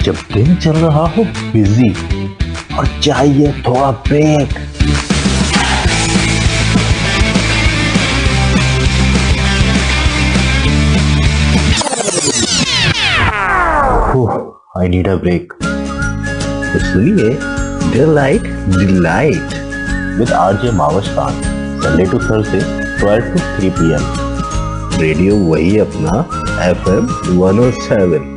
जब दिन चल रहा हो बिजी और चाहिए थोड़ा break. I need a break. तो सुनिए delight with RJ Mavas Khan, Sunday to Thursday 12 to 3 PM। Radio वही अपना FM 107।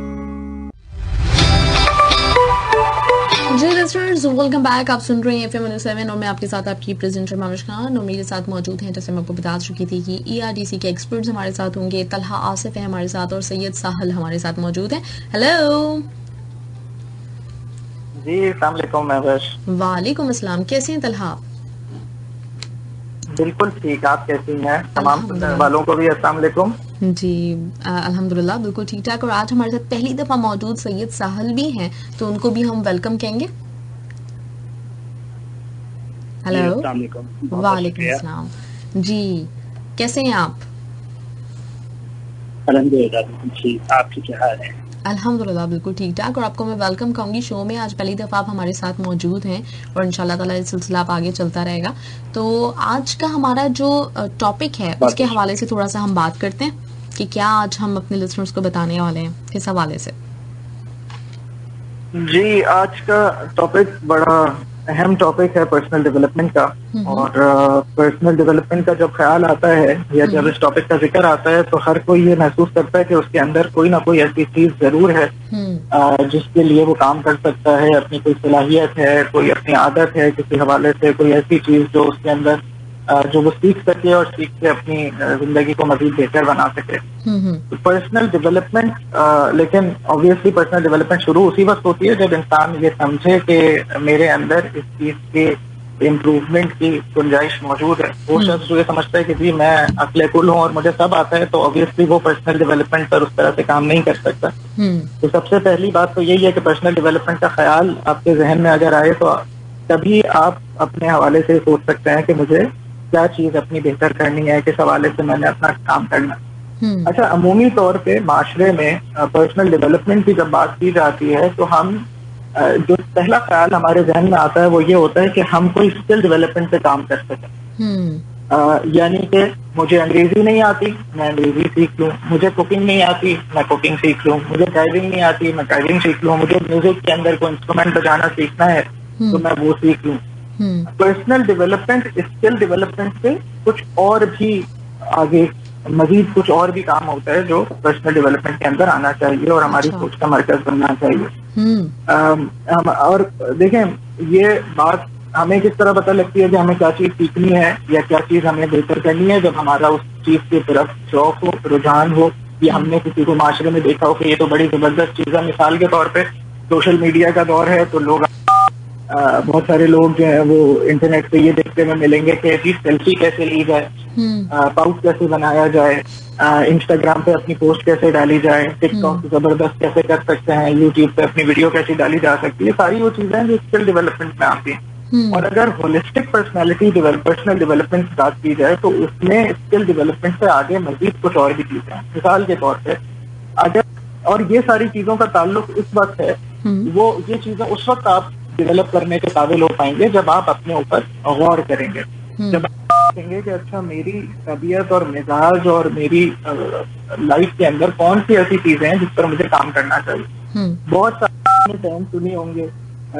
जी लिसनर्स, वेलकम बैक। आप सुन रहे हैं FM 107 और मैं आपके साथ आपकी प्रेजेंटर मानुष खान। और मेरे साथ मौजूद हैं, जैसे मैं आपको बता चुकी थी कि ERDC के एक्सपर्ट्स हमारे साथ होंगे। तलहा आसिफ है हमारे साथ और सैयद साहल हमारे साथ मौजूद हैं। हेलो जी, अस्सलाम वालेकुम महबूश। वालेकुम अस्सलाम। कैसे हैं तलहा? बिल्कुल ठीक, आप कैसी हैं? तमाम सुनने वालों को भी अस्सलाम वालेकुम। जी अल्हम्दुलिल्लाह बिल्कुल ठीक ठाक। और आज हमारे साथ पहली दफा मौजूद सैयद साहल भी हैं, तो उनको भी हम वेलकम कहेंगे। हेलो वालेकुम अस्सलाम। जी कैसे हैं आप? अल्हम्दुलिल्लाह, आपकी क्या हाल है? अल्हम्दुलिल्लाह बिल्कुल ठीक ठाक। और आपको मैं वेलकम कहूँगी शो में। आज पहली दफ़ा आप हमारे साथ मौजूद हैं और इंशाल्लाह ताला ये सिलसिला आप आगे चलता रहेगा। तो आज का हमारा जो टॉपिक है उसके हवाले से थोड़ा सा हम बात करते हैं कि क्या आज हम अपने लिसनर्स को बताने वाले हैं, किस हवाले से। जी, आज का टॉपिक बड़ा अहम टॉपिक है पर्सनल डेवलपमेंट का। और पर्सनल डेवलपमेंट का जब ख्याल आता है या जब इस टॉपिक का जिक्र आता है तो हर कोई ये महसूस करता है कि उसके अंदर कोई ना कोई ऐसी चीज जरूर है जिसके लिए वो काम कर सकता है। अपनी कोई सलाहियत है, कोई अपनी आदत है, किसी हवाले से कोई ऐसी चीज जो उसके अंदर जो वो सीख सके और सीख के अपनी जिंदगी को मजीद बेहतर बना सके। तो पर्सनल डेवलपमेंट, लेकिन ऑब्वियसली पर्सनल डेवलपमेंट शुरू उसी वक्त होती है जब इंसान ये समझे कि मेरे अंदर इस चीज के इम्प्रूवमेंट की गुंजाइश मौजूद है। वो शख्स जो ये समझता है कि जी मैं अक्ले कुल हूँ और मुझे सब आता है, तो ऑब्वियसली वो पर्सनल डेवलपमेंट पर उस तरह से काम नहीं कर सकता। तो सबसे पहली बात तो यही है कि पर्सनल डेवलपमेंट का ख्याल आपके जहन में अगर आए तो तभी आप अपने हवाले से सोच सकते हैं कि मुझे क्या चीज अपनी बेहतर करनी है, किस हवाले से मैंने अपना काम करना। अच्छा, अमूमी तौर पे माशरे में पर्सनल डेवलपमेंट की जब बात की जाती है तो हम जो पहला ख्याल हमारे जहन में आता है वो ये होता है कि हम कोई स्किल डेवलपमेंट पे काम कर सकें। यानी कि मुझे अंग्रेजी नहीं आती, मैं अंग्रेजी सीख लूँ। मुझे कुकिंग नहीं आती, मैं कुकिंग सीख लूँ। मुझे ड्राइविंग नहीं आती, मैं ड्राइविंग सीख लूँ। मुझे म्यूजिक के अंदर कोई इंस्ट्रूमेंट बजाना सीखना है तो मैं वो सीख लूँ। पर्सनल डेवलपमेंट स्किल डेवलपमेंट से कुछ और भी आगे मजीद कुछ और भी काम होता है जो पर्सनल डेवलपमेंट के अंदर आना चाहिए और हमारी सोच का मरकज बनना चाहिए। और देखें, ये बात हमें किस तरह पता लगती है कि हमें क्या चीज सीखनी है या क्या चीज हमें बेहतर करनी है, जब हमारा उस चीज की तरफ शौक हो, रुझान हो, या हमने किसी को माशरे में देखा हो कि ये तो बड़ी जबरदस्त चीज है। मिसाल के तौर पे सोशल मीडिया का दौर है तो लोग बहुत सारे लोग जो है वो इंटरनेट पे ये देखते हुए मिलेंगे कि जी सेल्फी कैसे ली जाए, पाउच कैसे बनाया जाए, इंस्टाग्राम पे अपनी पोस्ट कैसे डाली जाए, टिकटॉक जबरदस्त कैसे कर सकते हैं, यूट्यूब पे अपनी वीडियो कैसे डाली जा सकती है। सारी वो चीजें जो स्किल डेवलपमेंट में आती हैं। और अगर होलिस्टिक पर्सनल डेवलपमेंट की बात की जाए तो उसमें स्किल डेवलपमेंट से आगे मजीद कुछ और भी चीजें हैं। मिसाल के तौर पे अगर, और ये सारी चीजों का ताल्लुक इस वक्त है, वो ये चीजें उस वक्त आप डेवलप करने के काबिल हो पाएंगे जब आप अपने ऊपर गौर करेंगे। जब आप देखेंगे कि अच्छा मेरी तबीयत और मिजाज और मेरी लाइफ के अंदर कौन सी ऐसी चीजें हैं जिस पर मुझे काम करना चाहिए। बहुत सारे टर्म सुने होंगे,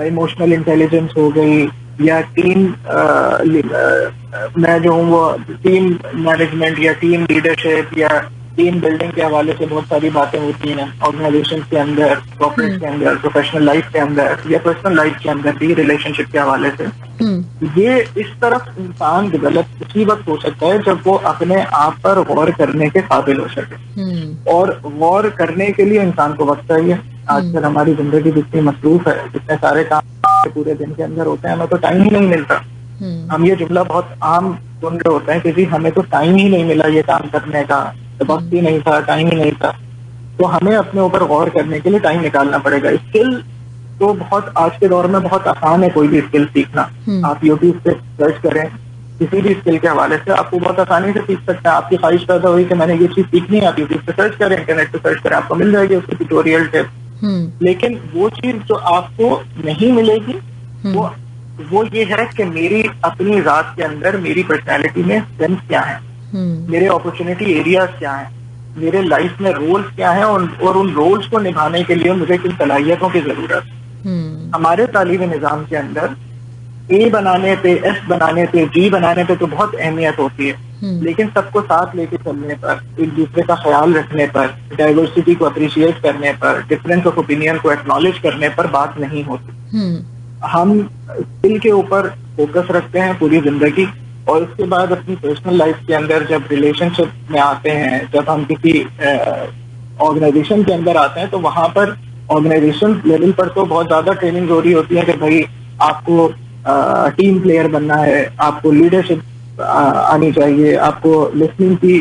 इमोशनल इंटेलिजेंस हो गई या टीम मैं जो हूँ वो टीम मैनेजमेंट या टीम लीडरशिप या टीम बिल्डिंग के हवाले से बहुत सारी बातें होती हैं ऑर्गेनाइजेशन के अंदर, कॉर्पोरेट के अंदर, प्रोफेशनल लाइफ के अंदर या पर्सनल लाइफ के अंदर भी, रिलेशनशिप के हवाले से। ये इस तरफ इंसान डेवलप उसी वक्त हो सकता है जब वो अपने आप पर गौर करने के काबिल हो सके। और गौर करने के लिए इंसान को वक्त चाहिए। आजकल हमारी जिंदगी जितनी मसरूफ है, जितने सारे काम पूरे दिन के अंदर होते हैं, हमें तो टाइम ही नहीं मिलता। हम ये जुमला बहुत आम सुन रहे होते हैं कि जी हमें तो टाइम ही नहीं मिला ये काम करने का, वक्त ही नहीं था, टाइम ही नहीं था। तो हमें अपने ऊपर गौर करने के लिए टाइम निकालना पड़ेगा। स्किल तो बहुत आज के दौर में बहुत आसान है कोई भी स्किल सीखना। आप यूट्यूब पे सर्च करें किसी भी स्किल के हवाले से, आपको बहुत आसानी से सीख सकते हैं। आपकी ख्वाहिश पैदा हुई कि मैंने ये चीज सीखनी है, आप यूट्यूब पे सर्च करें, इंटरनेट पे सर्च करें, आपको मिल जाएगी उसकी ट्यूटोरियल टिप। लेकिन वो चीज जो आपको नहीं मिलेगी वो ये है कि मेरी अपनी जात के अंदर मेरी पर्सनैलिटी में स्ट्रेंथ क्या है, मेरे अपॉर्चुनिटी एरियाज क्या है, मेरे लाइफ में रोल्स क्या है, और उन रोल्स को निभाने के लिए मुझे किन सलाहियतों की जरूरत है। हमारे तालीमी निजाम के अंदर ए बनाने पे, एस बनाने पे, जी बनाने पे तो बहुत अहमियत होती है, लेकिन सबको साथ लेके चलने पर, एक दूसरे का ख्याल रखने पर, डाइवर्सिटी को अप्रिशिएट करने पर, डिफरेंस ऑफ ओपिनियन को एक्नॉलेज करने पर बात नहीं होती। हम स्किल के ऊपर फोकस रखते हैं पूरी जिंदगी, और उसके बाद अपनी पर्सनल लाइफ के अंदर जब रिलेशनशिप में आते हैं, जब हम किसी ऑर्गेनाइजेशन के अंदर आते हैं, तो वहां पर ऑर्गेनाइजेशन लेवल पर तो बहुत ज्यादा ट्रेनिंग जरूरी होती है कि भाई आपको टीम प्लेयर बनना है, आपको लीडरशिप आनी चाहिए, आपको लिसनिंग की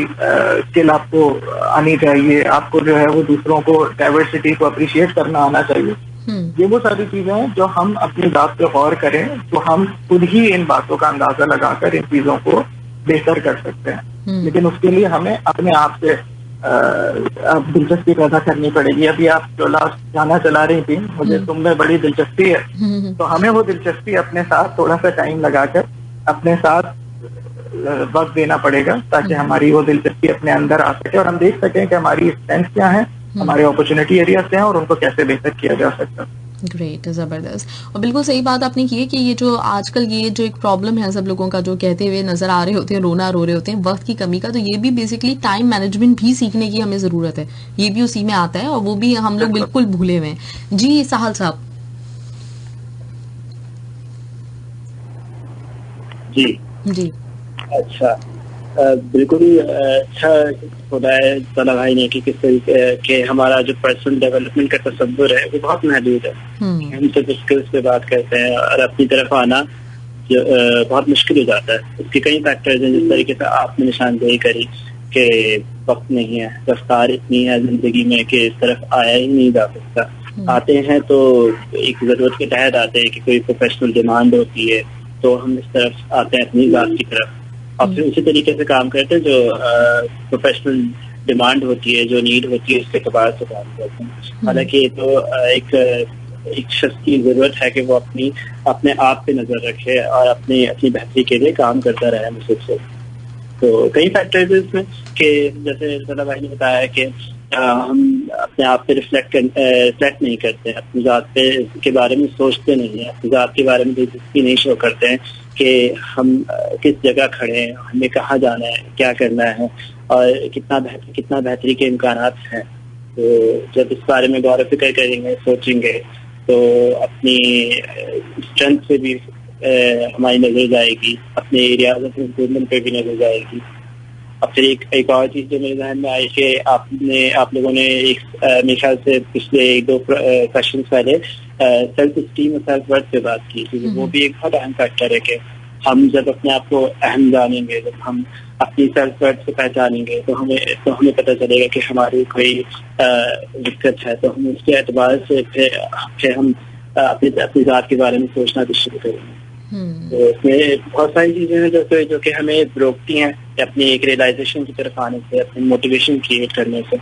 स्किल आपको आनी चाहिए, आपको जो है वो दूसरों को डाइवर्सिटी को अप्रिशिएट करना आना चाहिए। ये वो सारी चीजें हैं जो हम अपनी बात पे गौर करें तो हम खुद ही इन बातों का अंदाजा लगाकर इन चीजों को बेहतर कर सकते हैं। लेकिन उसके लिए हमें अपने आप से दिलचस्पी पैदा करनी पड़ेगी। अभी आप जो लास्ट गाना चला रही थी, मुझे तुम में बड़ी दिलचस्पी है, तो हमें वो दिलचस्पी अपने साथ थोड़ा सा टाइम लगाकर अपने साथ वक्त देना पड़ेगा, ताकि हमारी वो दिलचस्पी अपने अंदर आ सके और हम देख सकें कि हमारी स्ट्रेंथ क्या है, हमारे अपॉर्चुनिटी एरियाज क्या हैं और उनको कैसे बेहतर किया जा सकता है। ग्रेट, जबरदस्त। और बिल्कुल सही बात आपने की है कि ये जो आजकल ये जो एक प्रॉब्लम है सब लोगों का, जो कहते हुए नजर आ रहे होते हैं, रोना रो रहे होते हैं वक्त की कमी का, तो ये भी बेसिकली टाइम मैनेजमेंट भी सीखने की हमें जरूरत है, ये भी उसी में आता है और वो भी हम लोग बिल्कुल भूले हुए हैं। जी साहल साहब। जी अच्छा, बिल्कुल अच्छा होता है तला भाई ने कि किस तरीके के हमारा जो पर्सनल डेवलपमेंट का तसव्वुर है वो बहुत महदूद है। हम सिर्फ स्किल्स पे बात करते हैं और अपनी तरफ आना जो बहुत मुश्किल हो जाता है। उसके कई फैक्टर्स हैं, जिस तरीके से आपने निशानदेही करी कि वक्त नहीं है, रफ्तार इतनी है जिंदगी में कि इस तरफ आया ही नहीं जा सकता। आते हैं तो एक जरूरत के तहत आते हैं कि कोई प्रोफेशनल डिमांड होती है तो हम इस तरफ आते हैं अपनी बात की तरफ, और फिर उसी तरीके से काम करते हैं जो प्रोफेशनल डिमांड होती है, जो नीड होती है, उसके अतबार से काम करते हैं। हालांकि ये तो एक शख्स की जरूरत है कि वो अपने आप पे नजर रखे और अपनी बेहतरी के लिए काम करता रहे मुझसे। तो कई फैक्टर्स इसमें कि जैसे सला भाई ने बताया कि हम अपने आप पे रिफ्लेक्ट नहीं करते, अपनी जात के बारे में सोचते नहीं है, अपनी जात के बारे में दिलचस्पी नहीं शो करते हैं कि हम किस जगह खड़े हैं, हमें कहाँ जाना है, क्या करना है और कितना बेहतरी के इम्कानात हैं। तो जब इस बारे में गौर फिक्र करेंगे, सोचेंगे, तो अपनी स्ट्रेंथ पे भी हमारी नजर जाएगी, अपने एरियाज ऑफ इम्प्रूवमेंट पे भी नजर जाएगी। अब फिर एक और चीज जो मेरे ध्यान में आई कि आप लोगों ने मेरे ख्याल से पिछले 1-2 सेशन पहले सेल्फ स्टीम और सेल्फ वर्थ पे बात की थी। वो भी एक बहुत अहम फैक्टर है कि हम जब अपने आप को अहम जानेंगे, जब हम अपनी सेल्फ वर्थ से पहचानेंगे, तो हमें पता चलेगा कि हमारी कोई दिक्कत है, तो हम उसके एतबार से फिर हम अपनी जात के बारे में सोचना भी शुरू करेंगे। तो इसमें बहुत सारी चीजें हैं जो कि हमें रोकती हैं अपनी एक रियलाइजेशन की तरफ आने से, अपनी मोटिवेशन क्रिएट करने से।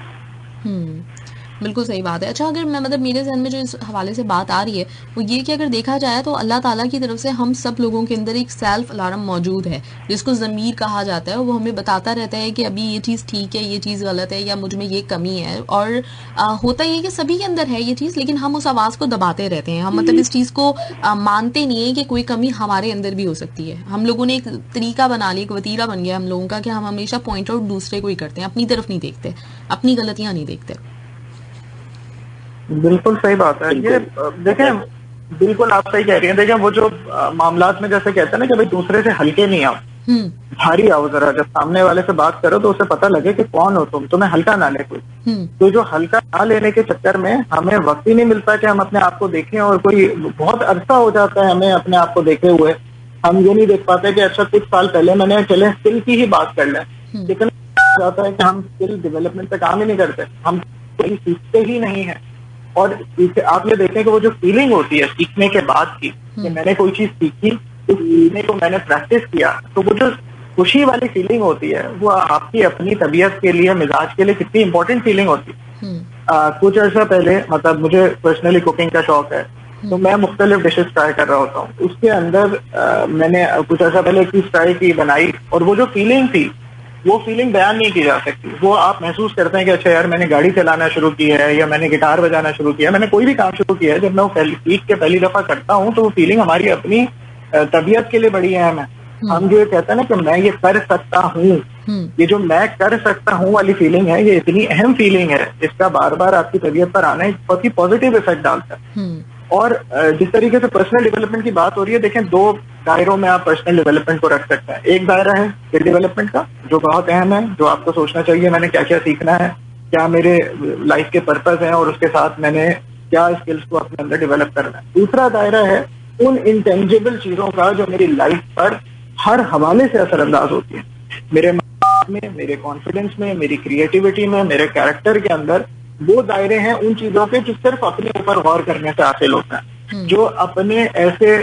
बिल्कुल सही बात है। अच्छा, अगर मैं मेरे ज़हन में जो इस हवाले से बात आ रही है वो ये कि अगर देखा जाए तो अल्लाह ताला की तरफ से हम सब लोगों के अंदर एक सेल्फ अलार्म मौजूद है, जिसको ज़मीर कहा जाता है। वो हमें बताता रहता है कि अभी ये चीज़ ठीक है, ये चीज़ गलत है, या मुझ में ये कमी है। और होता ये कि सभी के अंदर है ये चीज़, लेकिन हम उस आवाज़ को दबाते रहते हैं। हम इस चीज़ को मानते नहीं है कि कोई कमी हमारे अंदर भी हो सकती है। हम लोगों ने एक तरीका बना लिया, एक वतीरा बन गया हम लोगों का कि हम हमेशा पॉइंट आउट दूसरे को ही करते हैं, अपनी तरफ नहीं देखते, अपनी गलतियाँ नहीं देखते। बिल्कुल सही बात है। ये देखें, बिल्कुल आप सही कह रही हैं। देखें, वो जो मामलात में जैसे कहते हैं ना कि भाई दूसरे से हल्के नहीं आओ, भारी आओ। जरा जब सामने वाले से बात करो तो उसे पता लगे कि कौन हो तुम्हें हल्का ना ले कोई। तो जो हल्का ना लेने के चक्कर में हमें वक्त ही नहीं मिलता कि हम अपने आप को देखें, और कोई बहुत अरसा हो जाता है हमें अपने आप को देखे हुए। हम ये नहीं देख पाते कि अच्छा कुछ साल पहले मैंने चले स्किल की ही बात कर लें, लेकिन जाता है कि हम स्किल डेवलपमेंट पे काम ही नहीं करते, हम कोई सीखते ही नहीं है। और आप ये देखें कि वो जो फीलिंग होती है सीखने के बाद की, कि मैंने कोई चीज सीखी, उस सीखने को मैंने प्रैक्टिस किया, तो वो जो खुशी वाली फीलिंग होती है वो आपकी अपनी तबीयत के लिए, मिजाज के लिए कितनी इंपॉर्टेंट फीलिंग होती है। कुछ अर्सा पहले, मतलब मुझे पर्सनली कुकिंग का शौक है, तो मैं मुख्तलिफ डिशेस ट्राई कर रहा होता हूँ। उसके अंदर मैंने कुछ अर्सा पहले एक चीज ट्राई की, बनाई, और वो जो फीलिंग थी वो फीलिंग बयान नहीं की जा सकती। वो आप महसूस करते हैं कि अच्छा यार मैंने गाड़ी चलाना शुरू की है या मैंने गिटार बजाना शुरू किया है, मैंने कोई भी काम शुरू किया है, जब मैं वो सीख के पहली दफा करता हूँ तो वो फीलिंग हमारी अपनी तबीयत के लिए बड़ी अहम है। हम जो ये कहते हैं ना कि मैं ये कर सकता हूँ, ये जो मैं कर सकता हूँ वाली फीलिंग है, ये इतनी अहम फीलिंग है, इसका बार बार आपकी तबीयत पर आना एक बहुत ही पॉजिटिव इफेक्ट डालता है। और जिस तरीके से पर्सनल डेवलपमेंट की बात हो रही है, देखें 2 दायरों में आप पर्सनल डेवलपमेंट को रख सकते हैं। एक दायरा है स्किल डेवलपमेंट का, जो बहुत अहम है, जो आपको सोचना चाहिए मैंने क्या क्या सीखना है, क्या मेरे लाइफ के पर्पस है, और उसके साथ मैंने क्या स्किल्स को अपने अंदर डेवलप करना है। दूसरा दायरा है उन इंटेंजिबल चीजों का जो मेरी लाइफ पर हर हवाले से असरअंदाज होती है, मेरे में, मेरे कॉन्फिडेंस में, मेरी क्रिएटिविटी में, मेरे कैरेक्टर के अंदर। वो दायरे हैं उन चीजों के जो सिर्फ अपने ऊपर गौर करने से हासिल होता है, जो अपने ऐसे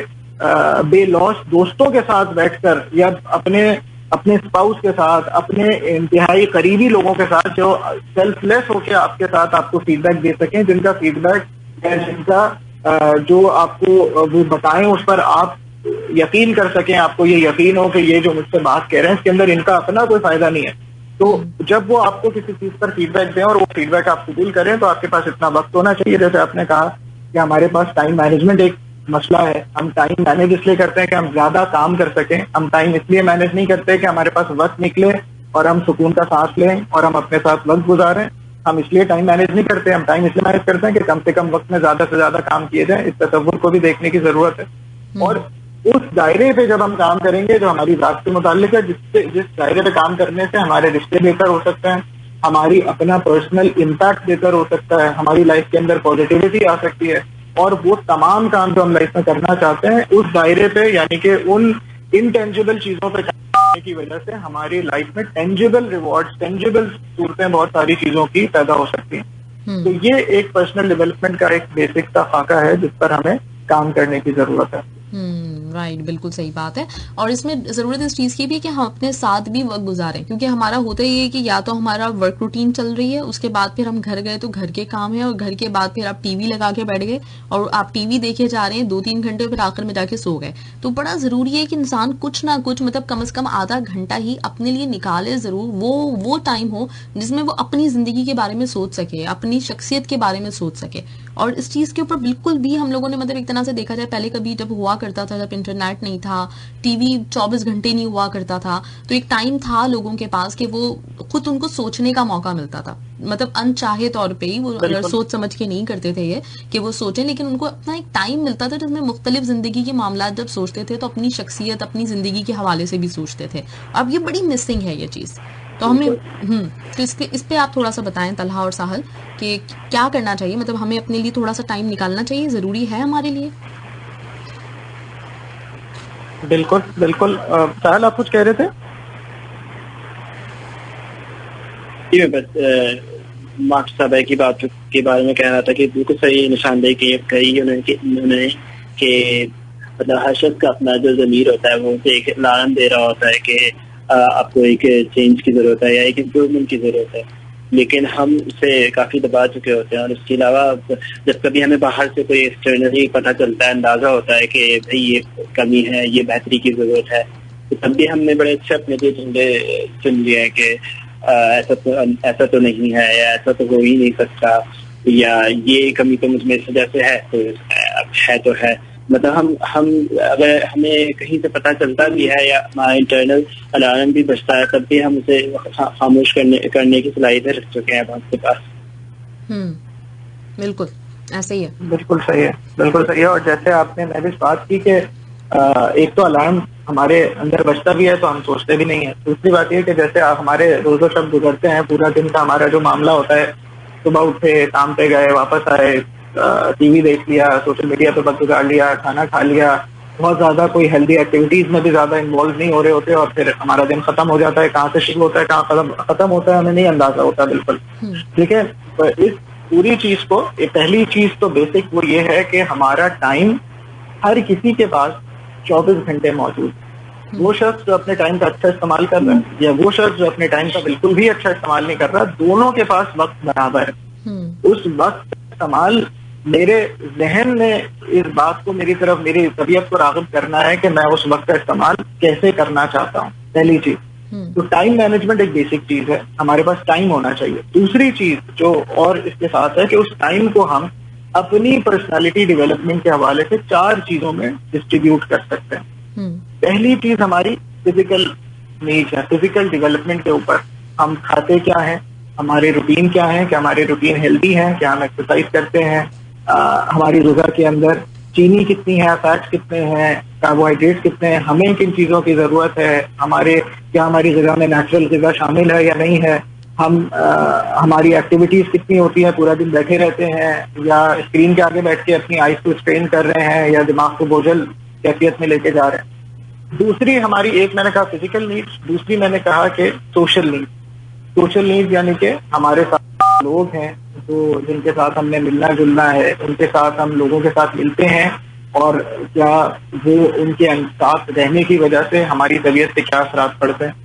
बेलौस दोस्तों के साथ बैठकर या अपने स्पाउस के साथ, अपने इंतहाई करीबी लोगों के साथ जो सेल्फलेस होकर आपके साथ आपको फीडबैक दे सकें, जिनका फीडबैक या जिनका जो आपको वो बताएं उस पर आप यकीन कर सकें, आपको ये यकीन हो कि ये जो मुझसे बात कह रहे हैं इसके अंदर इनका अपना कोई फायदा नहीं है। तो जब वो आपको किसी चीज पर फीडबैक दें और वो फीडबैक आप कबूल करें, तो आपके पास इतना वक्त होना चाहिए। जैसे आपने कहा कि हमारे पास टाइम मैनेजमेंट एक मसला है, हम टाइम मैनेज इसलिए करते हैं कि हम ज्यादा काम कर सकें, हम टाइम इसलिए मैनेज नहीं करते कि हमारे पास वक्त निकले और हम सुकून का सांस लें और हम अपने साथ वक्त गुजारें। हम इसलिए टाइम मैनेज नहीं करते, हम टाइम इसलिए मैनेज करते हैं कि कम से कम वक्त में ज्यादा से ज्यादा काम किए जाए। इस तसव्वुर को भी देखने की जरूरत है। और उस दायरे पे जब हम काम करेंगे जो हमारी जात से मुताल्लिक है, जिस दायरे पे काम करने से हमारे रिश्ते बेहतर हो सकते हैं, हमारी अपना पर्सनल इम्पैक्ट बेहतर हो सकता है, हमारी लाइफ के अंदर पॉजिटिविटी आ सकती है, और वो तमाम काम जो हम लाइफ में करना चाहते हैं उस दायरे पे, यानी कि उन इनटेंजिबल चीजों पे काम करने की वजह से हमारी लाइफ में टेंजिबल रिवॉर्ड्स, टेंजिबल सूरतें बहुत सारी चीजों की पैदा हो सकती हैं। तो ये एक पर्सनल डेवलपमेंट का एक बेसिक सा खाका है जिस पर हमें काम करने की जरूरत है। राइट, बिल्कुल सही बात है। और इसमें जरूरत इस चीज की भी है कि हम अपने साथ भी वक्त गुजारें, क्योंकि हमारा होता ही है कि या तो हमारा वर्क रूटीन चल रही है, उसके बाद फिर हम घर गए तो घर के काम है, और घर के बाद फिर आप टीवी लगा के बैठ गए और आप टीवी देखे जा रहे हैं 2-3 घंटे, फिर आखिर में जाके सो गए। तो बड़ा जरूरी है कि इंसान कुछ ना कुछ, मतलब कम से कम आधा घंटा ही अपने लिए निकाले जरूर। वो टाइम हो जिसमें वो अपनी जिंदगी के बारे में सोच सके, अपनी शख्सियत के बारे में सोच सके। और इस चीज के ऊपर बिल्कुल भी हम लोगों ने, मतलब एक तरह से देखा जाए, पहले कभी जब हुआ करता था, जब इंटरनेट नहीं था, टीवी 24 घंटे नहीं हुआ करता था, तो एक टाइम था लोगों के पास कि वो खुद उनको सोचने का मौका मिलता था, मतलब अनचाहे तौर पे ही, वो अगर सोच समझ के नहीं करते थे ये कि वो सोचें, लेकिन उनको अपना एक टाइम मिलता था जिसमें मुख्तलिफ जिंदगी के मामला जब सोचते थे तो अपनी शख्सियत, अपनी जिंदगी के हवाले से भी सोचते थे। अब ये बड़ी मिसिंग है ये चीज। तो हमें तो इस पे आप थोड़ा सा बताएं तलहा और साहल कि क्या करना चाहिए, मतलब हमें अपने लिए थोड़ा सा टाइम निकालना चाहिए, जरूरी है हमारे लिए। बिल्कुल बिल्कुल। साहल आप कुछ कह रहे थे? जी, बस मास्टर साहब की बात के बारे में कह रहा था कि बिल्कुल सही निशानदेही कही उन्होंने कि मतलब हर शख्स का अपना जो ज़मीर होता है वो उसे एक अलार्म दे रहा होता है कि आपको एक चेंज की जरूरत है या एक इम्प्रूवमेंट की जरूरत है, लेकिन हम उसे काफी दबा चुके होते हैं। और इसके अलावा जब कभी हमें बाहर से कोई एक्सटर्नली पता चलता है, अंदाजा होता है कि भाई ये कमी है, ये बेहतरी की जरूरत है, तो तब भी हमने बड़े अच्छे अपने लिए झंडे चुन लिए हैं कि ऐसा तो नहीं है, या ऐसा तो हो ही नहीं सकता, या ये कमी तो मुझ में इस वजह से है, तो है तो है। मतलब हम अगर हमें कहीं से पता चलता भी है या हमारा इंटरनल अलार्म भी बजता है, तब भी हम उसे खामोश करने की सलाहियत रख चुके हैं आपके पास। बिल्कुल ऐसे ही है। बिल्कुल सही है, बिल्कुल सही है। और जैसे आपने मैं भी बात की कि एक तो अलार्म हमारे अंदर बजता भी है तो हम सोचते भी नहीं है। दूसरी बात यह कि जैसे हमारे रोजो शब्द गुजरते हैं, पूरा दिन का हमारा जो मामला होता है, सुबह उठे, काम पे गए, वापस आए, टीवी देख लिया, सोशल मीडिया पे वक्त गुजार लिया, खाना खा लिया, बहुत ज्यादा कोई हेल्दी एक्टिविटीज में भी ज्यादा इन्वॉल्व नहीं हो रहे होते, और फिर हमारा दिन खत्म हो जाता है। कहाँ से शुरू होता है, कहाँ खत्म होता है, हमें नहीं अंदाजा होता बिल्कुल। ठीक है, तो इस पूरी चीज को, पहली चीज तो बेसिक वो ये है कि हमारा टाइम हर किसी के पास 24 घंटे मौजूद। वो शख्स जो अपने टाइम का अच्छा इस्तेमाल कर रहा है या वो शख्स जो अपने टाइम का बिल्कुल भी अच्छा इस्तेमाल नहीं कर रहा, दोनों के पास वक्त बराबर है। उस वक्त का इस्तेमाल मेरे जहन में इस बात को मेरी तरफ, मेरी तबीयत को राग़िब करना है कि मैं उस वक्त का इस्तेमाल कैसे करना चाहता हूँ, पहली चीज। तो टाइम मैनेजमेंट एक बेसिक चीज है, हमारे पास टाइम होना चाहिए। दूसरी चीज जो और इसके साथ है कि उस टाइम को हम अपनी पर्सनालिटी डेवलपमेंट के हवाले से 4 चीजों में डिस्ट्रीब्यूट कर सकते हैं। पहली चीज हमारी फिजिकल नीड्स है, फिजिकल डेवलपमेंट के ऊपर हम खाते क्या है, हमारे रूटीन क्या है, क्या हमारे रूटीन हेल्दी है, क्या हम एक्सरसाइज करते हैं, हमारी ग़िज़ा के अंदर चीनी कितनी है, फैट्स कितने हैं, कार्बोहाइड्रेट कितने हैं, हमें किन चीजों की जरूरत है, क्या हमारी ग़िज़ा में नेचुरल ग़िज़ा शामिल है या नहीं है, हमारी एक्टिविटीज कितनी होती है, पूरा दिन बैठे रहते हैं या स्क्रीन के आगे बैठ के अपनी आईज को स्ट्रेन कर रहे हैं या दिमाग को बोझल कैफियत में लेके जा रहे हैं। दूसरी हमारी, एक मैंने कहा फिजिकल नीड्स, दूसरी मैंने कहा कि सोशल नीड्स। सोशल नीड्स यानी कि हमारे साथ लोग हैं जो जिनके साथ हमने मिलना जुलना है, उनके साथ हम लोगों के साथ मिलते हैं और क्या वो उनके साथ रहने की वजह से हमारी तबीयत पे क्या असरात पड़ते हैं।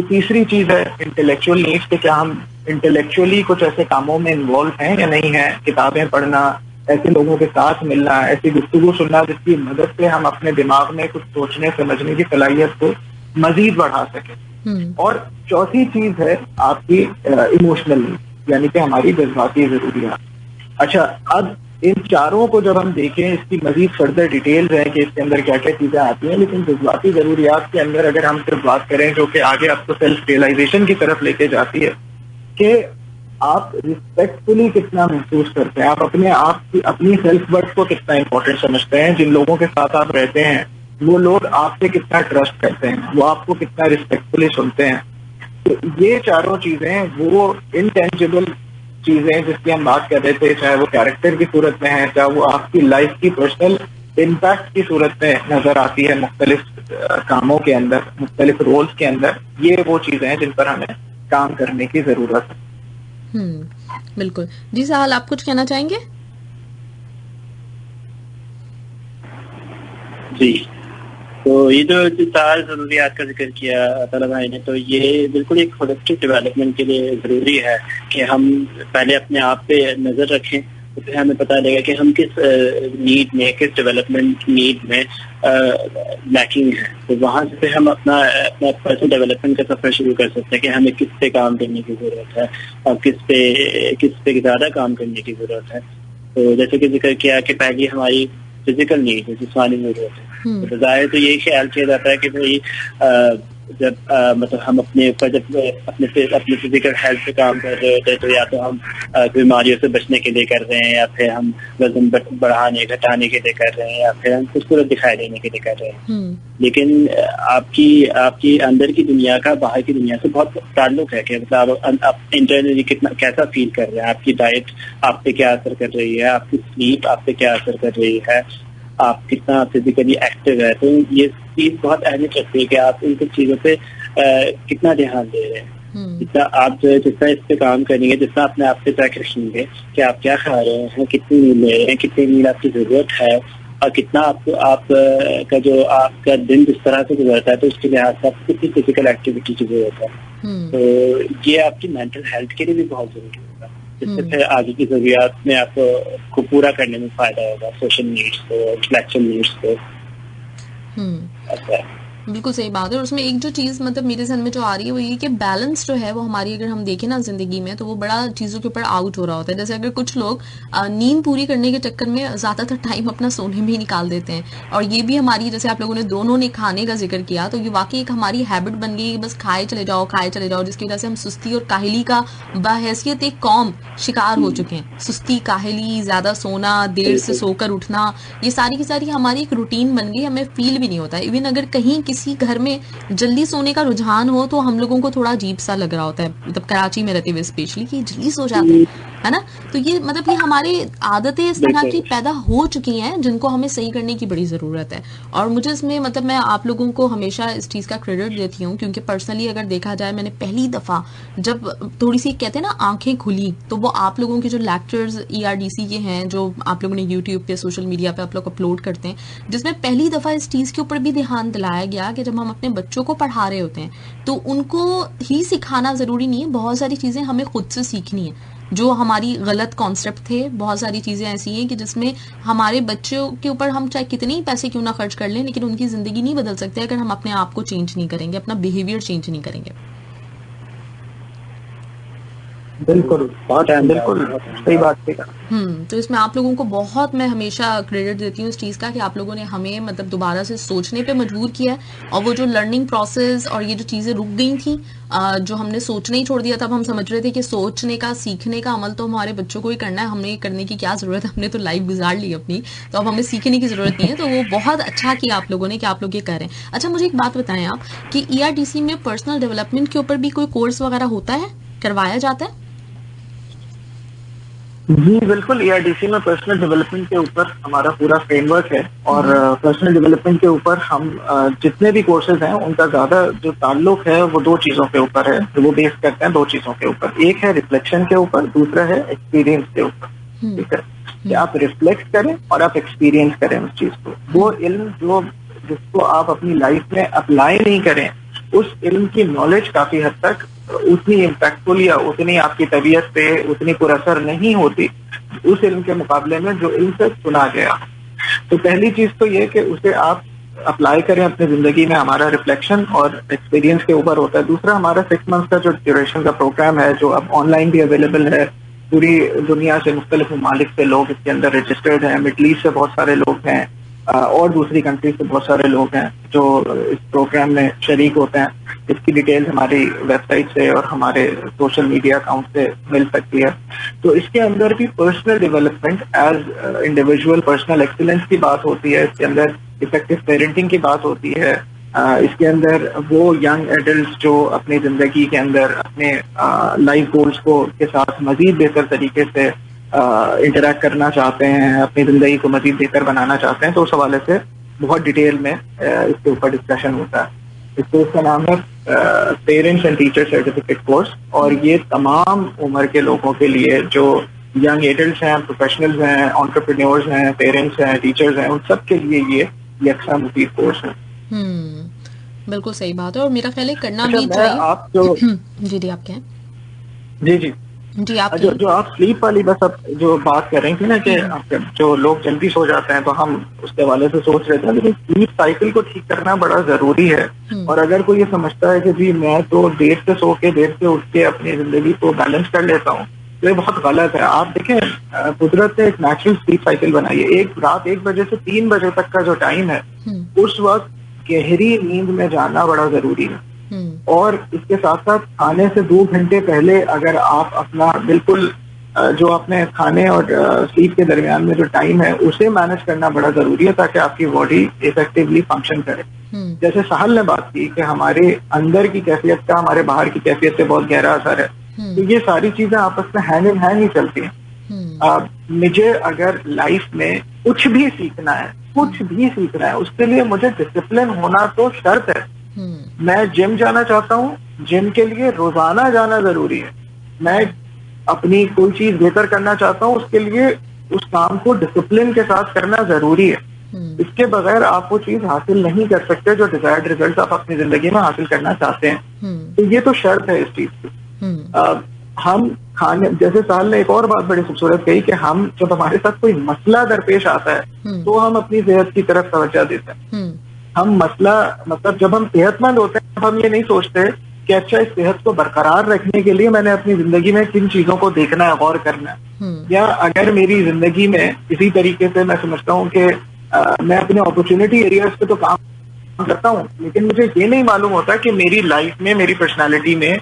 तीसरी चीज है इंटेलेक्चुअल नीड्स के, क्या हम इंटेलेक्चुअली कुछ ऐसे कामों में इन्वॉल्व हैं या नहीं है, किताबें पढ़ना, ऐसे लोगों के साथ मिलना, ऐसी गुफ्तगू सुनना जिसकी मदद से हम अपने दिमाग में कुछ सोचने समझने की सलाहियत को मजीद बढ़ा सकें। और चौथी चीज है आपकी इमोशनल नीड्स यानी कि हमारी जज्बाती जरूरियात। अच्छा, अब इन चारों को जब हम देखें, इसकी मजीद फर्दर डिटेल्स है कि इसके अंदर क्या क्या चीजें आती हैं, लेकिन जज्बाती जरूरियात के अंदर अगर हम सिर्फ बात करें जो कि आगे आपको सेल्फ रियलाइजेशन की तरफ लेके जाती है कि आप रिस्पेक्टफुली कितना महसूस करते हैं, आप अपने आप की अपनी सेल्फ वर्थ को कितना इंपॉर्टेंट समझते हैं, जिन लोगों के साथ आप रहते हैं वो लोग आपसे कितना ट्रस्ट करते हैं, वो आपको कितना रिस्पेक्टफुली सुनते हैं। तो ये चारों चीजें वो इनटेंजिबल चीजें जिसकी हम बात कर रहे थे, चाहे वो कैरेक्टर की सूरत में है, चाहे वो आपकी लाइफ की पर्सनल इम्पैक्ट की सूरत में नजर आती है मुख्तलिफ कामों के अंदर, मुख्तलिफ रोल्स के अंदर, ये वो चीजें हैं जिन पर हमें काम करने की जरूरत है। बिल्कुल जी। साहल, आप कुछ कहना चाहेंगे? जी, तो ये जो 4 जरूरियात का जिक्र किया ताला भाई ने, तो ये बिल्कुल एक होलिस्टिक डेवलपमेंट के लिए जरूरी है कि हम पहले अपने आप पे नजर रखें, उससे हमें पता लगेगा कि हम किस नीड में, किस डेवलपमेंट नीड में लैकिंग है। तो वहां से हम अपना पर्सनल डेवलपमेंट का सफर शुरू कर सकते हैं कि हमें किस पे काम करने की जरूरत है और किस पे ज्यादा काम करने की जरूरत है। तो जैसे कि जिक्र किया कि पहली हमारी फिजिकल नीड है, जिस्मानी जरूरत है। तो जाहिर तो यही ख्याल किया जाता है कि भाई जब मतलब हम अपने ऊपर जब अपने फिजिकल हेल्थ पे काम कर रहे होते हैं, तो या तो हम बीमारियों से बचने के लिए कर रहे हैं, या फिर हम वजन बढ़ाने घटाने के लिए कर रहे हैं, या फिर हम खूबसूरत दिखाई देने के लिए कर रहे हैं। लेकिन आपकी अंदर की दुनिया का बाहर की दुनिया से बहुत ताल्लुक है कि मतलब आप इंटरनली कैसा फील कर रहे हैं, आपकी डाइट आप पे क्या असर कर रही है, आपकी स्लीप आप पे क्या असर कर रही है, आप कितना फिजिकली एक्टिव है। तो ये चीज बहुत अहमियत रखती है कि आप इन सब चीजों पे कितना ध्यान दे रहे हैं। जितना इस पे काम करेंगे, जितना अपने आप पे ट्रैक रखेंगे कि आप क्या खा रहे हैं, कितनी नींद ले रहे हैं, कितनी नींद आपकी जरूरत है, और कितना आपका जो आपका दिन जिस तरह से गुजरता है, तो उसके लिहाज से आपको कितनी फिजिकल एक्टिविटी की जरूरत है। तो ये आपकी मेंटल हेल्थ के लिए भी बहुत जरूरी होगा, जिससे फिर आगे की जरूरियात में आपको पूरा करने में फायदा होगा, सोशल नीड्स को, इंटेलेक्चुअल नीड्स को। बिल्कुल सही बात है। और उसमें एक जो चीज मतलब मेरे ध्यान में जो आ रही है वो ये कि बैलेंस जो है वो हमारी, अगर हम देखें ना जिंदगी में, तो वो बड़ा चीजों के ऊपर आउट हो रहा होता है। जैसे अगर कुछ लोग नींद पूरी करने के चक्कर में ज्यादातर टाइम अपना सोने में ही निकाल देते हैं, और ये भी हमारी, जैसे आप लोगों ने दोनों ने खाने का जिक्र किया, तो ये वाकई एक हमारी हैबिट बन गई, बस खाए चले जाओ, जिसकी वजह से हम सुस्ती और काहली का बहैसियत एक कौम शिकार हो चुके हैं। सुस्ती, काहली, ज्यादा सोना, देर से सोकर उठना, ये सारी की सारी हमारी एक रूटीन बन गई, हमें फील भी नहीं होता। इवन अगर कहीं किसी घर में जल्दी सोने का रुझान हो तो हम लोगों को थोड़ा अजीब सा लग रहा होता है, मतलब कराची में रहते हुए स्पेशली, कि जल्दी सो जाते हैं, है ना। तो ये मतलब ये हमारी आदतें इस तरह की पैदा हो चुकी हैं जिनको हमें सही करने की बड़ी जरूरत है। और मुझे इसमें मतलब मैं आप लोगों को हमेशा इस चीज का क्रेडिट देती हूँ, क्योंकि पर्सनली अगर देखा जाए, मैंने पहली दफा जब थोड़ी सी कहते हैं ना आंखें खुली, तो वो आप लोगों के जो लेक्चर्स ERDC के हैं, जो आप लोगों ने यूट्यूब पे, सोशल मीडिया पे आप लोग अपलोड करते हैं, जिसमें पहली दफा इस चीज के ऊपर भी ध्यान दिलाया गया कि जब हम अपने बच्चों को पढ़ा रहे होते हैं तो उनको ही सिखाना जरूरी नहीं है, बहुत सारी चीजें हमें खुद से सीखनी है। जो हमारी गलत कॉन्सेप्ट थे, बहुत सारी चीज़ें ऐसी हैं कि जिसमें हमारे बच्चों के ऊपर हम चाहे कितने ही पैसे क्यों ना खर्च कर लें, लेकिन उनकी ज़िंदगी नहीं बदल सकते अगर हम अपने आप को चेंज नहीं करेंगे, अपना बिहेवियर चेंज नहीं करेंगे। बिल्कुल बिल्कुल सही बात है। तो इसमें आप लोगों को बहुत, मैं हमेशा क्रेडिट देती हूँ इस चीज़ का कि आप लोगों ने हमें मतलब दोबारा से सोचने पे मजबूर किया है, और वो जो लर्निंग प्रोसेस और ये जो चीज़ें रुक गई थी, जो हमने सोचना ही छोड़ दिया, तब हम समझ रहे थे कि सोचने का, सीखने का अमल तो हमारे बच्चों को ही करना है, हमें करने की क्या ज़रूरत है, हमने तो लाइफ गुजार ली अपनी, तो अब हमें सीखने की ज़रूरत नहीं है। तो वो बहुत अच्छा किया आप लोगों ने कि आप लोग ये कर रहे हैं। अच्छा, मुझे एक बात बताएं आप कि ERTC में पर्सनल डेवलपमेंट के ऊपर भी कोई कोर्स वगैरह होता है, करवाया जाता है? जी बिल्कुल, ERTC में पर्सनल डेवलपमेंट के ऊपर हमारा पूरा फ्रेमवर्क है, और पर्सनल डेवलपमेंट के ऊपर हम जितने भी कोर्सेज हैं उनका ज्यादा जो ताल्लुक है वो दो चीजों के ऊपर है, वो बेस करते हैं दो चीजों के ऊपर। एक है रिफ्लेक्शन के ऊपर, दूसरा है एक्सपीरियंस के ऊपर। ठीक है, कि आप रिफ्लेक्ट करें और आप एक्सपीरियंस करें उस चीज को। वो इल्म जो जिसको आप अपनी लाइफ में अप्लाई नहीं करें, उस इल्म की नॉलेज काफी हद तक उतनी इम्पैक्टफुल या उतनी आपकी तबीयत पे उतनी पुरअसर नहीं होती उस इल्म के मुकाबले में जो इल्म से सुना गया। तो पहली चीज तो ये कि उसे आप अप्लाई करें अपनी जिंदगी में, हमारा रिफ्लेक्शन और एक्सपीरियंस के ऊपर होता है। दूसरा, हमारा 6 मंथ का जो ड्यूरेशन का प्रोग्राम है, जो अब ऑनलाइन भी अवेलेबल है, पूरी दुनिया से मुख्तलिफ ममालिक से लोग इसके अंदर रजिस्टर्ड हैं, मिडल ईस्ट से बहुत सारे लोग हैं, और दूसरी कंट्री से बहुत सारे लोग हैं जो इस प्रोग्राम में शरीक होते हैं। इसकी डिटेल्स हमारी वेबसाइट से और हमारे सोशल मीडिया अकाउंट से मिल सकती है। तो इसके अंदर भी personal development as individual personal excellence की बात होती है, इसके अंदर इफेक्टिव पेरेंटिंग की बात होती है, इसके अंदर वो यंग एडल्ट जो अपनी जिंदगी के अंदर अपने लाइफ गोल्स को के साथ मजीद बेहतर तरीके से इंटरैक्ट करना चाहते हैं, अपनी जिंदगी को मजीद बेहतर बनाना चाहते हैं, तो उस हवाले से बहुत डिटेल में इसके ऊपर डिस्कशन होता है। इस कोर्स का नाम है parents and teacher certificate course, और ये तमाम उम्र के लोगों के लिए जो यंग एडल्ट्स हैं, प्रोफेशनल्स हैं, एंटरप्रेन्योर्स हैं, पेरेंट्स हैं, टीचर्स हैं, उन सब के लिए ये यकसा मुफीद कोर्स है। बिल्कुल सही बात है, और मेरा ख्याल है करना भी चाहिए। आप जो जी आप कहें। जी आप जो आप स्लीप वाली बस अब जो बात कर रही थी ना कि जो लोग जल्दी सो जाते हैं, तो हम उसके हवाले से सोच रहे थे, लेकिन स्लीप साइकिल को ठीक करना बड़ा जरूरी है। और अगर कोई ये समझता है कि जी मैं तो देर से सो के देर से उठ के अपनी जिंदगी को बैलेंस कर लेता हूँ, तो ये बहुत गलत है। आप देखें, कुदरत ने एक नेचुरल स्लीप साइकिल बनाई है। एक रात 1 बजे से 3 बजे तक का जो टाइम है, उस वक्त गहरी नींद में जाना बड़ा जरूरी है। और इसके साथ साथ खाने से 2 घंटे पहले अगर आप अपना बिल्कुल जो अपने खाने और स्लीप के दरमियान में जो टाइम है उसे मैनेज करना बड़ा जरूरी है, ताकि आपकी बॉडी इफेक्टिवली फंक्शन करे। जैसे साहल ने बात की कि हमारे अंदर की कैफियत का हमारे बाहर की कैफियत से बहुत गहरा असर है, तो ये सारी चीजें आपस में हैंड इन हैंड ही चलती हैं। मुझे अगर लाइफ में कुछ भी सीखना है, उसके लिए मुझे डिसिप्लिन होना तो शर्त है। मैं जिम जाना चाहता हूँ, जिम के लिए रोजाना जाना जरूरी है। मैं अपनी कोई चीज बेहतर करना चाहता हूँ, उसके लिए उस काम को डिसिप्लिन के साथ करना जरूरी है। इसके बगैर आप वो चीज हासिल नहीं कर सकते जो डिजायर्ड रिजल्ट आप अपनी जिंदगी में हासिल करना चाहते हैं। तो ये तो शर्त है इस चीज की। हम खाने, जैसे साल ने एक और बात बड़ी खूबसूरत कही कि हम जब हमारे साथ कोई मसला दरपेश आता है तो हम अपनी सेहत की तरफ तवज्जो देते हैं। हम मतलब जब हम सेहतमंद होते हैं तब हम ये नहीं सोचते कि अच्छा इस सेहत को बरकरार रखने के लिए मैंने अपनी जिंदगी में किन चीजों को देखना है, गौर करना है, या अगर मेरी जिंदगी में इसी तरीके से मैं समझता हूँ कि मैं अपने अपॉर्चुनिटी एरियाज पे तो काम करता हूँ, लेकिन मुझे ये नहीं मालूम होता कि मेरी लाइफ में, मेरी पर्सनालिटी में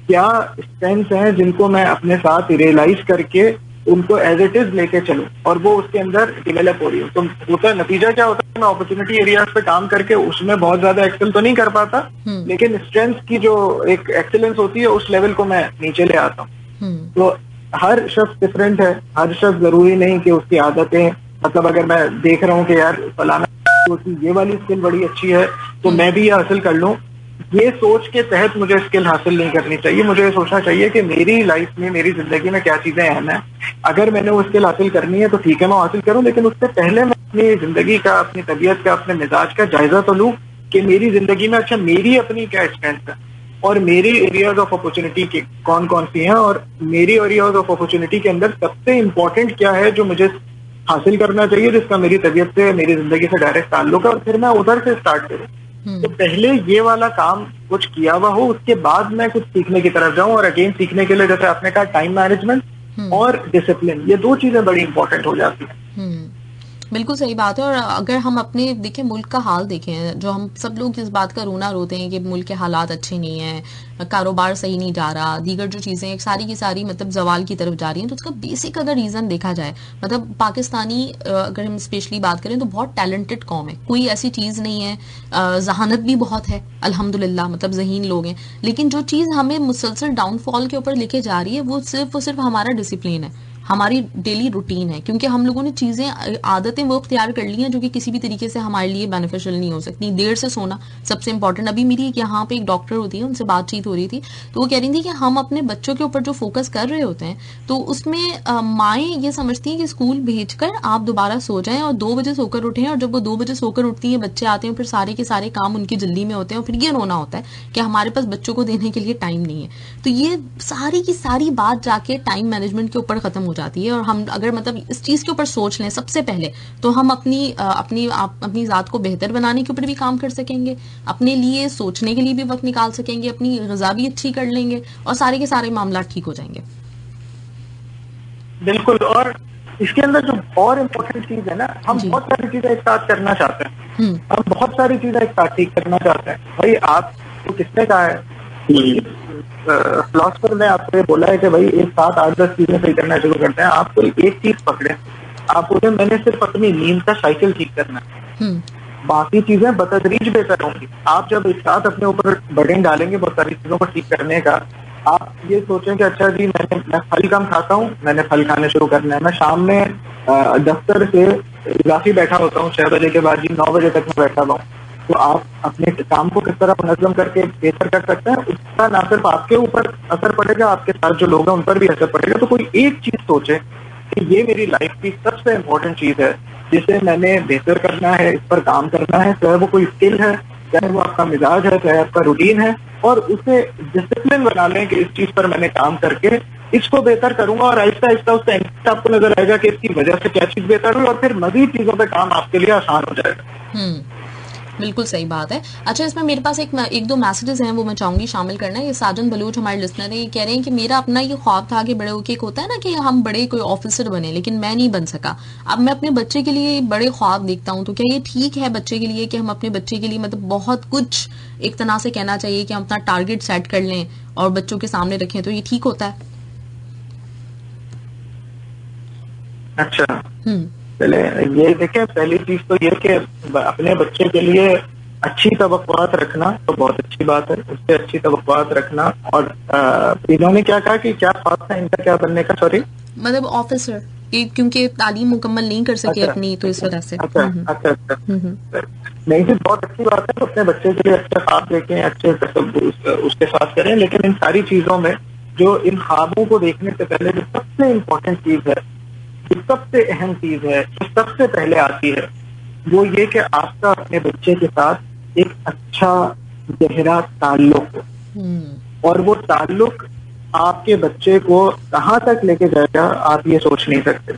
क्या स्ट्रेंथ्स हैं जिनको मैं अपने साथ रियलाइज करके उनको एज इट इज लेके चलूं और वो उसके अंदर डेवलप हो रही हो। तो होता नतीजा क्या होता है, मैं अपॉर्चुनिटी एरियाज पे काम करके उसमें बहुत ज्यादा एक्सेल तो नहीं कर पाता, लेकिन स्ट्रेंथ की जो एक एक्सेलेंस होती है उस लेवल को मैं नीचे ले आता हूँ। तो हर शख्स डिफरेंट है, हर शख्स जरूरी नहीं कि उसकी आदतें, मतलब अगर मैं देख रहा हूँ कि यार फलाना उसकी ये वाली स्किल बड़ी अच्छी है तो मैं भी ये हासिल कर लूँ, ये सोच के तहत मुझे स्किल हासिल नहीं करनी चाहिए। मुझे सोचना चाहिए कि मेरी लाइफ में, मेरी जिंदगी में क्या चीजें अहम है। अगर मैंने वो स्किल हासिल करनी है तो ठीक है, मैं हासिल करूं, लेकिन उससे पहले मैं अपनी जिंदगी का, अपनी तबीयत का, अपने मिजाज का जायजा तो लूं कि मेरी जिंदगी में अच्छा मेरी अपनी क्या स्ट्रेंथ है और मेरी एरियाज ऑफ अपॉर्चुनिटी के कौन कौन सी हैं, और मेरी एरियाज ऑफ अपॉर्चुनिटी के अंदर सबसे इम्पोर्टेंट क्या है जो मुझे हासिल करना चाहिए, जिसका मेरी तबीयत से, मेरी जिंदगी से डायरेक्ट ताल्लुक है, और फिर मैं उधर से स्टार्ट करूँ। तो पहले ये वाला काम कुछ किया हुआ हो, उसके बाद मैं कुछ सीखने की तरफ जाऊं। और अगेन सीखने के लिए जैसे आपने कहा टाइम मैनेजमेंट और डिसिप्लिन, ये दो चीजें बड़ी इंपॉर्टेंट हो जाती हैं। बिल्कुल सही बात है। और अगर हम अपने देखें मुल्क का हाल देखें, जो हम सब लोग इस बात का रोना रोते हैं कि मुल्क के हालात अच्छे नहीं हैं, कारोबार सही नहीं जा रहा, दीगर जो चीज़ें सारी की सारी मतलब जवाल की तरफ जा रही हैं, तो उसका बेसिक अगर रीज़न देखा जाए, मतलब पाकिस्तानी अगर हम स्पेशली बात करें तो बहुत टैलेंटेड कौम है, कोई ऐसी चीज़ नहीं है, जहानत भी बहुत है अल्हम्दुलिल्लाह, मतलब ज़हीन लोग हैं, लेकिन जो चीज़ हमें मुसलसल डाउनफॉल के ऊपर लेके जा रही है वो सिर्फ हमारा डिसिप्लिन है, हमारी डेली रूटीन है, क्योंकि हम लोगों ने चीज़ें आदतें वो इख्तियार कर ली हैं जो कि किसी भी तरीके से हमारे लिए बेनिफिशियल नहीं हो सकती। देर से सोना सबसे इंपॉर्टेंट। अभी मेरी यहाँ पे एक डॉक्टर होती है, उनसे बातचीत हो रही थी, तो वो कह रही थी कि हम अपने बच्चों के ऊपर जो फोकस कर रहे होते हैं तो उसमें माएँ ये समझती हैं कि स्कूल भेजकर आप दोबारा सो जाएं और 2 बजे सोकर उठें, और जब वो 2 बजे सोकर उठती हैं, बच्चे आते हैं, फिर सारे के सारे काम उनकी जल्दी में होते हैं, और फिर ये रोना होता है कि हमारे पास बच्चों को देने के लिए टाइम नहीं है। तो ये सारी की सारी बात जाके टाइम मैनेजमेंट के ऊपर खत्म हो जाती है। और हम अगर मतलब इस चीज के ऊपर सोच लें सबसे पहले, तो हम अपनी जात को बेहतर बनाने के ऊपर भी काम कर सकेंगे, अपने लिए सोचने के लिए भी वक्त निकाल सकेंगे, अपनी ग़िज़ा भी अच्छी कर लेंगे, और सारे के सारे मामला ठीक हो जाएंगे। बिल्कुल। और इसके अंदर जो और इम्पोर्टेंट चीज है ना, हम बहुत सारी चीजें एक साथ करना चाहते हैं, हम बहुत सारी चीजें एक साथ ठीक करना चाहते हैं। भाई आपको किसने कहा है, फिलोसफर ने आपको ये बोला है कि भाई एक साथ 8-10 चीजें सही करना शुरू करते हैं। आप कोई एक चीज पकड़े, आप बोले मैंने सिर्फ अपनी नींद का साइकिल ठीक करना है, बाकी चीजें बतदरीज बेहतर होंगी। आप जब एक साथ अपने ऊपर बर्डन डालेंगे बहुत सारी चीजों को ठीक करने का, आप ये सोचें कि अच्छा जी मैं फल कम खाता हूँ, मैंने फल खाने शुरू करना है, मैं शाम में दफ्तर से इजाफी बैठा होता हूँ 6 बजे के बाद जी 9 बजे तक मैं बैठा हुआ हूँ, तो आप अपने काम को किस तरह मुनज़्ज़म करके बेहतर कर सकते हैं, उसका ना सिर्फ आपके ऊपर असर पड़ेगा, आपके साथ जो लोग हैं उन पर भी असर पड़ेगा। तो कोई एक चीज सोचे कि ये मेरी लाइफ की सबसे इम्पोर्टेंट चीज है जिसे मैंने बेहतर करना है, इस पर काम करना है, चाहे वो कोई स्किल है, चाहे वो आपका मिजाज है, चाहे आपका रूटीन है, और उसे डिसिप्लिन बना लें कि इस चीज पर मैंने काम करके इसको बेहतर करूंगा, और आहिस्ता आहिस्ता उसका इम्पैक्ट आपको नजर आएगा कि इसकी वजह से क्या चीज बेहतर हुई, और फिर मजीद चीजों पे काम आपके लिए आसान हो जाएगा। बिल्कुल सही बात है। अच्छा, इसमें मेरे पास एक दो मैसेजेस हैं, वो मैं चाहूंगी शामिल करना। ये साजन बलूच हमारे लिसनर है, ये कह रहे हैं कि मेरा अपना ये ख्वाब था कि बड़े होके, एक होता है ना कि हम बड़े कोई ऑफिसर बने, लेकिन मैं नहीं बन सका। अब मैं अपने बच्चे के लिए बड़े ख्वाब देखता हूँ, तो क्या ये ठीक है बच्चे के लिए कि हम अपने बच्चे के लिए मतलब बहुत कुछ एक तरह से कहना चाहिए कि हम अपना टारगेट सेट कर लें और बच्चों के सामने रखें, तो ये ठीक होता है? अच्छा, पहले ये देखें, पहली चीज तो ये कि अपने बच्चे के लिए अच्छी तवक्कुआत रखना तो बहुत अच्छी बात है, उससे अच्छी तवक्कुआत रखना। और इन्होंने क्या कहा कि क्या ख्वाब था इनका, क्या बनने का? सॉरी, मतलब ऑफिसर, क्योंकि तालीम मुकम्मल नहीं कर सके अपनी, तो इस वजह से। अच्छा, नहीं जी, बहुत अच्छी बात है। तो अपने बच्चे के लिए अच्छे ख्वाब देखें, अच्छे उसके साथ करें, लेकिन इन सारी चीजों में जो इन ख्वाबों को देखने से पहले जो सबसे इम्पोर्टेंट चीज है, जो सबसे अहम चीज है, जो सबसे पहले आती है, वो ये कि आपका अपने बच्चे के साथ एक अच्छा गहरा ताल्लुक हो। और वो ताल्लुक आपके बच्चे को कहाँ तक लेके जाएगा आप ये सोच नहीं सकते।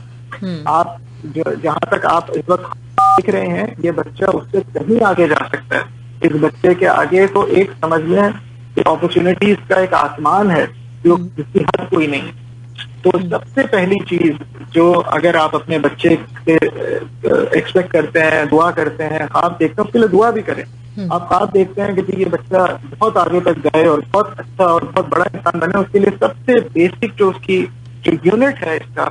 आप जहाँ तक आप इस वक्त देख रहे हैं, ये बच्चा उससे कहीं आगे जा सकता है। इस बच्चे के आगे तो एक समझ लें अपॉर्चुनिटीज का एक आसमान है जो जिसकी हद कोई नहीं। तो सबसे पहली चीज जो अगर आप अपने बच्चे से एक्सपेक्ट करते हैं, दुआ करते हैं, ख्वाब देखते हैं, उसके लिए दुआ भी करें। आप ख्वाब देखते हैं कि ये बच्चा बहुत आगे तक जाए और बहुत अच्छा और बहुत बड़ा इंसान बने, उसके लिए सबसे बेसिक जो उसकी जो यूनिट है इसका,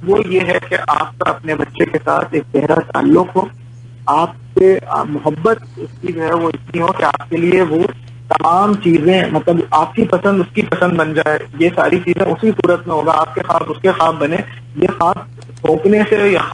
वो ये है कि आपका अपने बच्चे के साथ एक गहरा ताल्लुक हो, आपसे मोहब्बत उसकी जो है वो इतनी हो कि आपके लिए वो तमाम चीजें, मतलब आपकी पसंद उसकी पसंद बन जाए। ये सारी चीजें उसी सूरत में होगा, आपके ख्वाब उसके ख्वाब बने। ये ख्वाब थोपने से या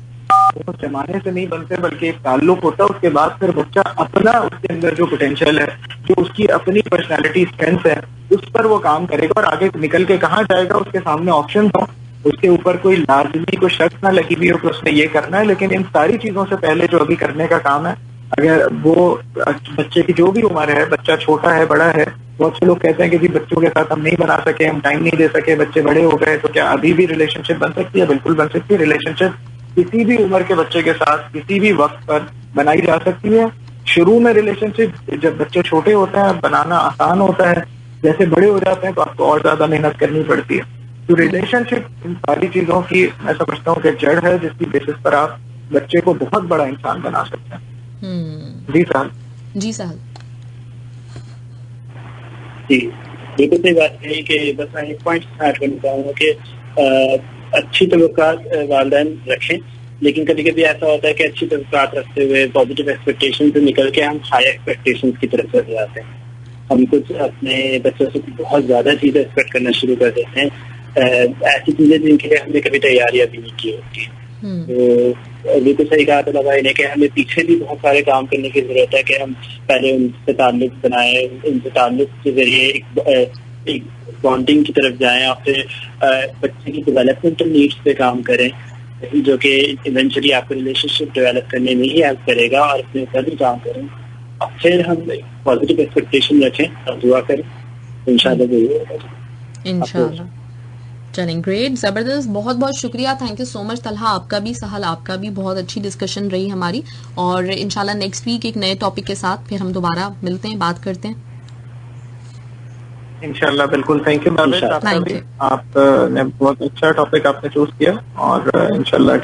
जमाने से नहीं बनते, बल्कि एक ताल्लुक होता है। उसके बाद फिर बच्चा अपना, उसके अंदर जो पोटेंशियल है, जो उसकी अपनी पर्सनैलिटी स्ट्रेंथ है, उस पर वो काम करेगा और आगे निकल के कहाँ जाएगा, उसके सामने ऑप्शन हो, उसके ऊपर कोई लाजमी कोई शर्त ना लगी हुई हो कि उसने ये करना है। लेकिन इन सारी चीजों से पहले जो अभी करने का काम है, अगर वो बच्चे की जो भी उम्र है, बच्चा छोटा है बड़ा है, बहुत से लोग कहते हैं कि जी बच्चों के साथ हम नहीं बना सके, हम टाइम नहीं दे सके, बच्चे बड़े हो गए, तो क्या अभी भी रिलेशनशिप बन सकती है? बिल्कुल बन सकती है। रिलेशनशिप किसी भी उम्र के बच्चे के साथ किसी भी वक्त पर बनाई जा सकती है। शुरू में रिलेशनशिप जब बच्चे छोटे होते हैं बनाना आसान होता है, जैसे बड़े हो जाते हैं तो आपको और ज्यादा मेहनत करनी पड़ती है। तो रिलेशनशिप इन सारी चीजों की मैं समझता हूँ कि जड़ है, जिसकी बेसिस पर आप बच्चे को बहुत बड़ा इंसान बना सकते हैं। जी साहब। जी साहब। जी बिल्कुल सही बात है कि बस मैं एक पॉइंट ऐड करना चाहूँगा कि अच्छी तवक्कात वालिदैन रखें, लेकिन कभी कभी ऐसा होता है कि अच्छी तवक्कात रखते हुए पॉजिटिव एक्सपेक्टेशन से निकल के हम हाई एक्सपेक्टेशंस की तरफ चले जाते हैं। हम कुछ अपने बच्चों से बहुत ज्यादा चीजें एक्सपेक्ट करना शुरू कर देते हैं, ऐसी चीजें जिनके लिए हमने कभी तैयारियां भी नहीं की होती। तो बिल्कुल सही कहा तलबा भाई ने कि हमें पीछे भी बहुत सारे काम करने की जरूरत है कि हम पहले उनसे ताल्लुक बनाए, उनसे ताल्लुक के जरिए एक बॉन्डिंग की तरफ जाएं और फिर बच्चे की डेवलपमेंटल नीड्स पे काम करें, जो कि इवेंचुअली आपको रिलेशनशिप डेवलप करने में ही हेल्प करेगा और अपने ऊपर भी काम करें। और फिर हम पॉजिटिव एक्सपेक्टेशन रखें और दुआ करें, इंशाल्लाह। चलें, ग्रेट, जबरदस्त, बहुत बहुत शुक्रिया, thank you so much Talha. आपका भी, सहल आपका भी, बहुत अच्छी डिस्कशन रही हमारी और इंशाल्लाह नेक्स्ट वीक एक नए टॉपिक के साथ फिर हम दोबारा मिलते हैं, बात करते हैं इंशाल्लाह। बिल्कुल, थैंक यू आपने बहुत अच्छा टॉपिक आपने चूज किया और इंशाल्लाह